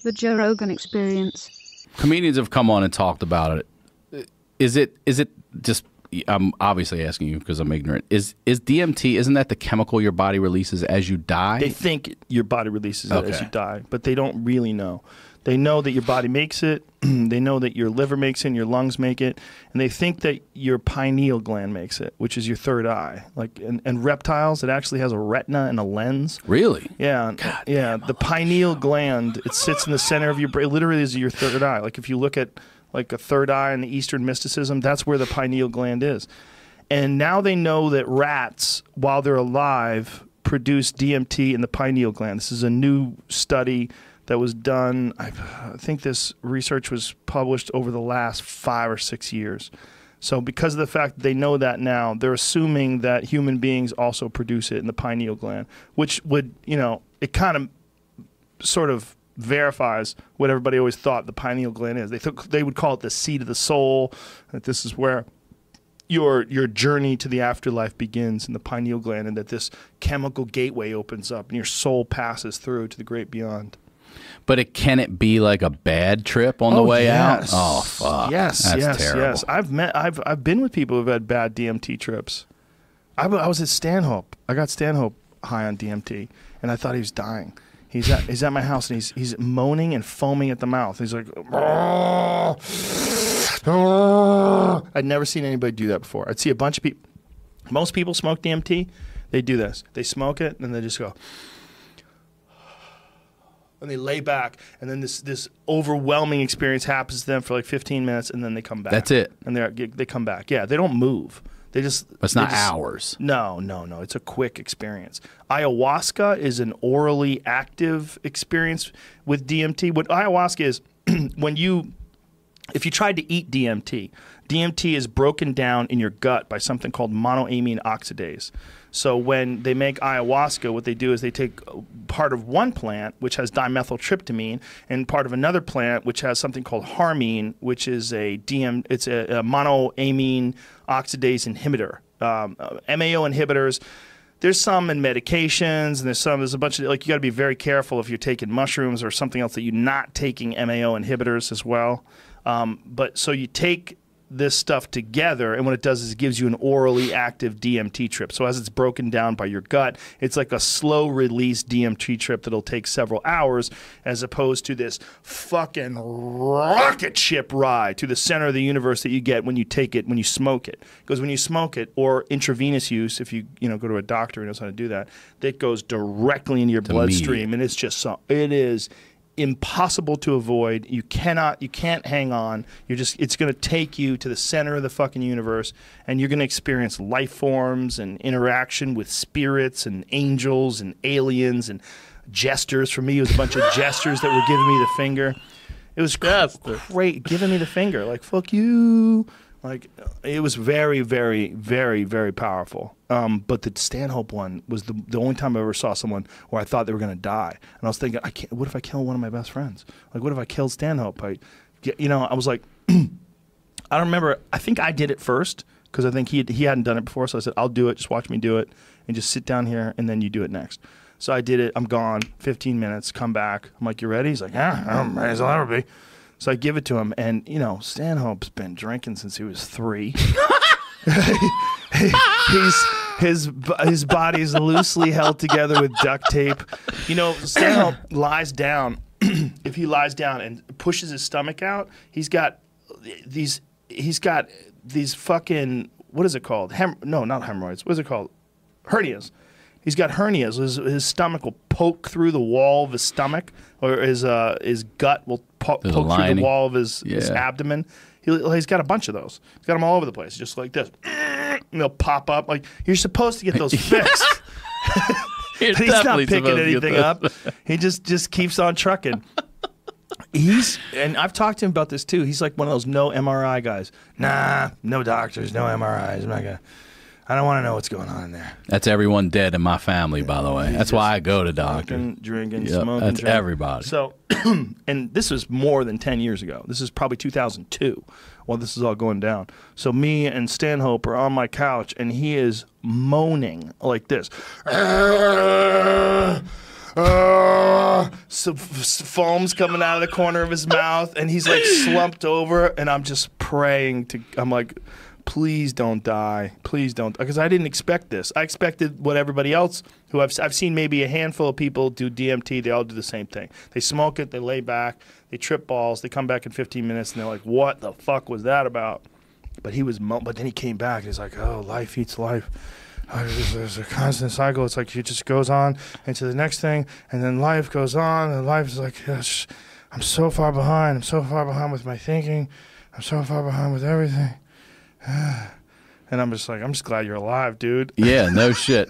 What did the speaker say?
The Joe Rogan Experience. Comedians have come on and talked about it. Is it just? I'm obviously asking you because I'm ignorant. Is DMT? Isn't that the chemical your body releases as you die? They think your body releases it as you die, but they don't really know. They know that your body makes it. They know that your liver makes it and your lungs make it. And they think that your pineal gland makes it, which is your third eye. Like and reptiles, it actually has a retina and a lens. Really? Yeah. God yeah. damn. The pineal gland, it sits in the center of your brain. It literally is your third eye. Like if you look at like a third eye in the Eastern mysticism, that's where the pineal gland is. And now they know that rats, while they're alive, produce DMT in the pineal gland. This is a new study that was done. I think this research was published over the last 5 or 6 years. So because of the fact that they know that now, they're assuming that human beings also produce it in the pineal gland, which would, you know, it kind of sort of verifies what everybody always thought the pineal gland is. They would call it the seat of the soul, that this is where your journey to the afterlife begins in the pineal gland, and that this chemical gateway opens up and your soul passes through to the great beyond. But can it be like a bad trip on the way out? Oh fuck! Yes, that's terrible. Yes. I've been with people who've had bad DMT trips. I was at Stanhope. I got Stanhope high on DMT, and I thought he was dying. He's at my house, and he's moaning and foaming at the mouth. He's like, I'd never seen anybody do that before. I'd see a bunch of people. Most people smoke DMT. They do this. They smoke it, and they just go. And they lay back, and then this overwhelming experience happens to them for like 15 minutes, and then they come back. That's it. And they come back. Yeah, they don't move. They just. But it's not hours. No. It's a quick experience. Ayahuasca is an orally active experience with DMT. What ayahuasca is, if you tried to eat DMT, DMT is broken down in your gut by something called monoamine oxidase. So when they make ayahuasca, what they do is they take part of one plant, which has dimethyltryptamine, and part of another plant, which has something called harmine, which is it's a monoamine oxidase inhibitor. MAO inhibitors. There's some in medications, and there's a bunch of, like, you got to be very careful if you're taking mushrooms or something else that you're not taking MAO inhibitors as well. But so you take this stuff together, and what it does is it gives you an orally active DMT trip. So as it's broken down by your gut, it's like a slow release DMT trip that'll take several hours, as opposed to this fucking rocket ship ride to the center of the universe that you get when you take it, when you smoke it. Because when you smoke it, or intravenous use, if you go to a doctor who knows how to do that, that goes directly into your bloodstream, and it's just it is impossible to avoid. You can't hang on. It's going to take you to the center of the fucking universe, and you're going to experience life forms and interaction with spirits and angels and aliens and gestures. For me, it was a bunch of gestures that were giving me the finger. It was great, giving me the finger, like, fuck you. Like, it was very, very, very, very powerful. But the Stanhope one was the only time I ever saw someone where I thought they were going to die. And I was thinking, what if I kill one of my best friends? Like, what if I killed Stanhope? I was like, I don't remember. I think I did it first, because I think he hadn't done it before. So I said, I'll do it. Just watch me do it. And just sit down here, and then you do it next. So I did it. I'm gone. 15 minutes. Come back. I'm like, you ready? He's like, yeah, I'm ready as I'll ever be. So I give it to him, and Stanhope's been drinking since he was 3. His body's loosely held together with duct tape. Stanhope lies down. If he lies down and pushes his stomach out, he's got these fucking, what is it called? No, not hemorrhoids. What is it called? Hernias. He's got hernias. His stomach will poke through the wall of his stomach, or his gut will poke through the wall of his abdomen. He's got a bunch of those. He's got them all over the place, just like this. And they'll pop up. Like, you're supposed to get those fixed. He's not picking anything up. He just keeps on trucking. And I've talked to him about this too. He's like one of those no MRI guys. Nah, no doctors, no MRIs. I don't want to know what's going on in there. That's everyone dead in my family, by the way. That's why I go to doctor. Drinking, smoking. That's everybody. So, and this was more than 10 years ago. This is probably 2002 while this is all going down. So me and Stanhope are on my couch, and he is moaning like this. foam's coming out of the corner of his mouth, and he's like slumped over, and I'm just praying I'm like, please don't die. Please don't. Because I didn't expect this. I expected what everybody else who I've seen maybe a handful of people do DMT. They all do the same thing. They smoke it. They lay back. They trip balls. They come back in 15 minutes, and they're like, what the fuck was that about? But but then he came back, and he's like, oh, life eats life. There's a constant cycle. It's like it just goes on into the next thing, and then life goes on, and life is like, yes, I'm so far behind. I'm so far behind with my thinking. I'm so far behind with everything. And I'm just like, I'm just glad you're alive, dude. Yeah, no shit.